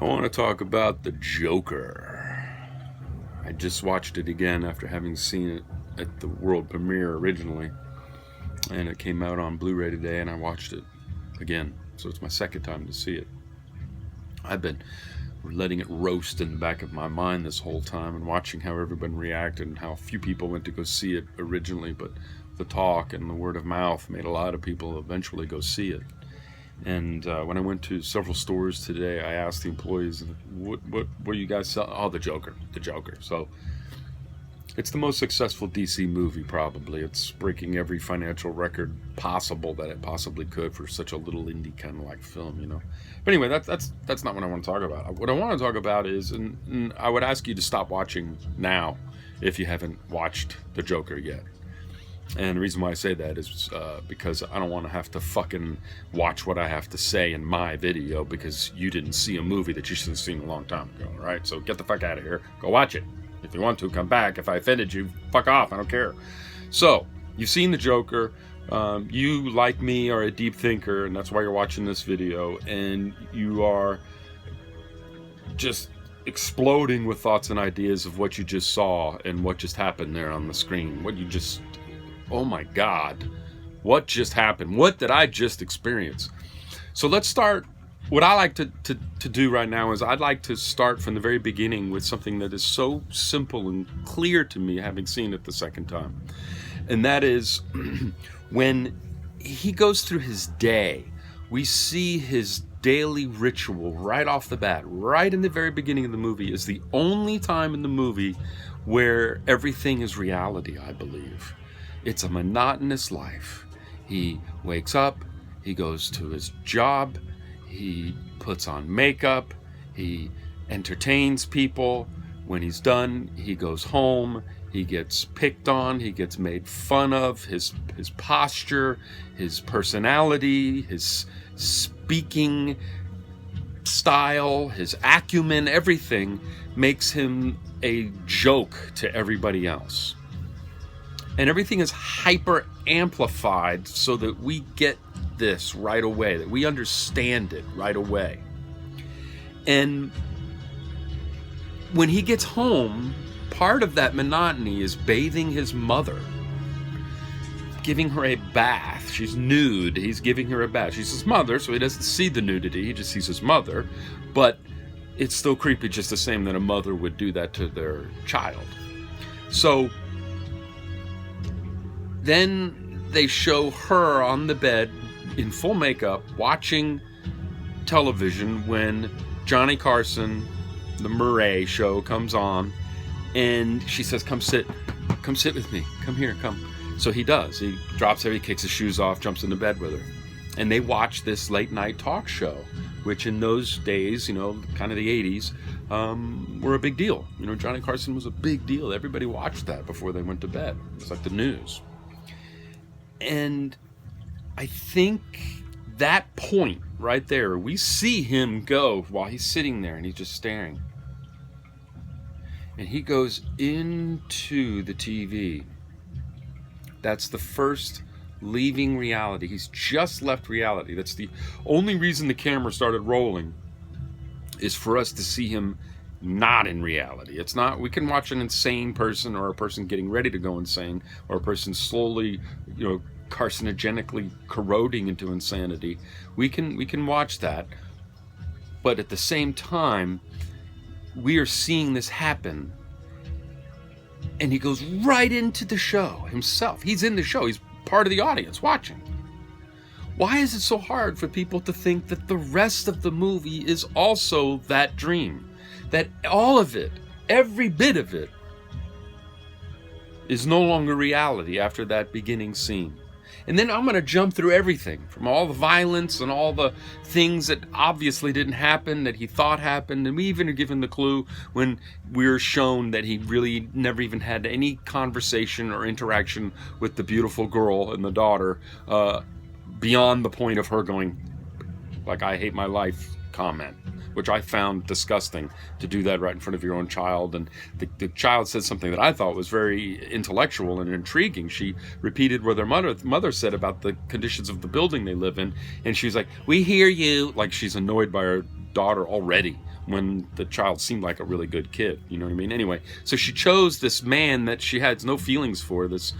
I want to talk about The Joker. I just watched it again after having seen it at the world premiere originally. And it came out on Blu-ray today, and I watched it again. So it's my second time to see it. I've been letting it roast in the back of my mind this whole time and watching how everyone reacted and how few people went to go see it originally, but the talk and the word of mouth made a lot of people eventually go see it. And when I went to several stores today, I asked the employees, what are you guys selling? Oh, The Joker. So it's the most successful DC movie, probably. It's breaking every financial record possible that it possibly could for such a little indie kind of like film, you know. But anyway, that's not what I want to talk about. What I want to talk about is, and I would ask you to stop watching now if you haven't watched The Joker yet. And the reason why I say that is because I don't want to have to fucking watch what I have to say in my video because you didn't see a movie that you should have seen a long time ago, all right? So get the fuck out of here. Go watch it. If you want to, come back. If I offended you, fuck off. I don't care. So, you've seen The Joker. You, like me, are a deep thinker, and that's why you're watching this video. And you are just exploding with thoughts and ideas of what you just saw and what just happened there on the screen. Oh my God, what just happened? What did I just experience? So let's start. What I like to do right now is I'd like to start from the very beginning with something that is so simple and clear to me, having seen it the second time. And that is when he goes through his day, we see his daily ritual right off the bat, right in the very beginning of the movie, is the only time in the movie where everything is reality, I believe. It's a monotonous life. He wakes up, he goes to his job, he puts on makeup, he entertains people. When he's done, he goes home, he gets picked on, he gets made fun of. His posture, his personality, his speaking style, his acumen, everything makes him a joke to everybody else. And everything is hyper amplified so that we get this right away, that we understand it right away. And when he gets home, part of that monotony is bathing his mother, giving her a bath. She's nude. He's giving her a bath. She's his mother, so he doesn't see the nudity. He just sees his mother. But it's still creepy just the same that a mother would do that to their child. So then they show her on the bed in full makeup watching television when Johnny Carson, the Murray show, comes on, and she says, come sit with me, come here, come. So he does. He drops her, he kicks his shoes off, jumps into bed with her, and they watch this late night talk show, which in those days, you know, kind of the 80s, were a big deal. You know, Johnny Carson was a big deal. Everybody watched that before they went to bed. It was like the news. And I think that point right there, we see him go while he's sitting there and he's just staring. And he goes into the TV. That's the first leaving reality. He's just left reality. That's the only reason the camera started rolling, is for us to see him not in reality. It's not, we can watch an insane person or a person getting ready to go insane or a person slowly, you know, carcinogenically corroding into insanity. We can watch that, but at the same time we are seeing this happen, and he goes right into the show himself. He's in the show. He's part of the audience watching. Why is it so hard for people to think that the rest of the movie is also that dream? That all of it, every bit of it, is no longer reality after that beginning scene. And then I'm going to jump through everything, from all the violence and all the things that obviously didn't happen, that he thought happened. And we even are given the clue when we're shown that he really never even had any conversation or interaction with the beautiful girl and the daughter, beyond the point of her going, like, I hate my life comment. which I found disgusting, to do that right in front of your own child. And the child said something that I thought was very intellectual and intriguing. She repeated what their mother said about the conditions of the building they live in, and she's like, "We hear you," like she's annoyed by her daughter already, when the child seemed like a really good kid, you know what I mean? Anyway, so she chose this man that she has no feelings for, this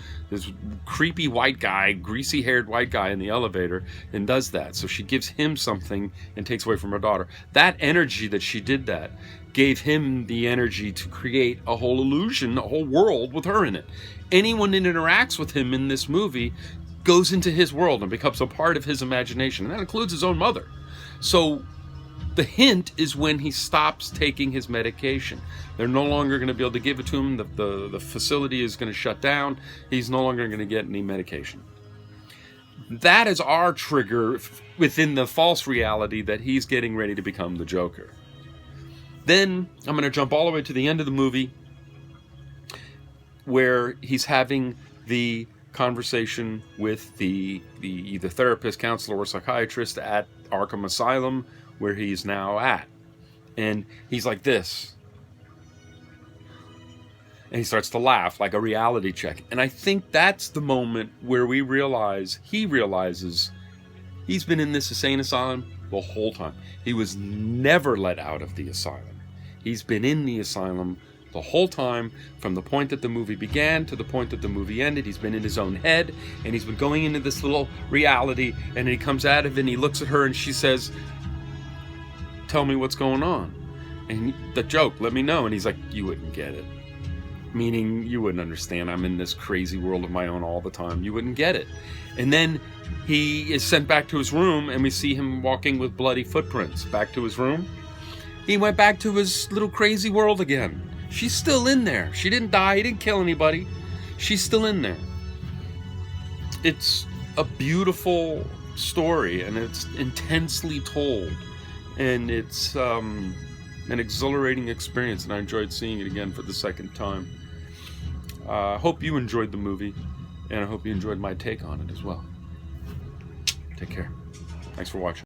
creepy white guy, greasy-haired white guy in the elevator, and does that. So she gives him something and takes away from her daughter. That energy that she did that gave him the energy to create a whole illusion, a whole world with her in it. Anyone that interacts with him in this movie goes into his world and becomes a part of his imagination, and that includes his own mother. So the hint is when he stops taking his medication. They're no longer going to be able to give it to him. The facility is going to shut down. He's no longer going to get any medication. That is our trigger within the false reality that he's getting ready to become the Joker. Then I'm going to jump all the way to the end of the movie where he's having the conversation with the either therapist, counselor, or psychiatrist at Arkham Asylum, where he's now at. And he's like this. And he starts to laugh like a reality check. And I think that's the moment where he realizes he's been in this insane asylum the whole time. He was never let out of the asylum. He's been in the asylum the whole time, from the point that the movie began to the point that the movie ended. He's been in his own head, and he's been going into this little reality, and he comes out of it, and he looks at her, and she says, "Tell me what's going on." And the joke, "Let me know." And he's like, "You wouldn't get it." Meaning, you wouldn't understand. I'm in this crazy world of my own all the time. You wouldn't get it. And then he is sent back to his room, and we see him walking with bloody footprints back to his room. He went back to his little crazy world again. She's still in there. She didn't die. He didn't kill anybody. She's still in there. It's a beautiful story, and it's intensely told. And it's an exhilarating experience, and I enjoyed seeing it again for the second time. I hope you enjoyed the movie, and I hope you enjoyed my take on it as well. Take care. Thanks for watching.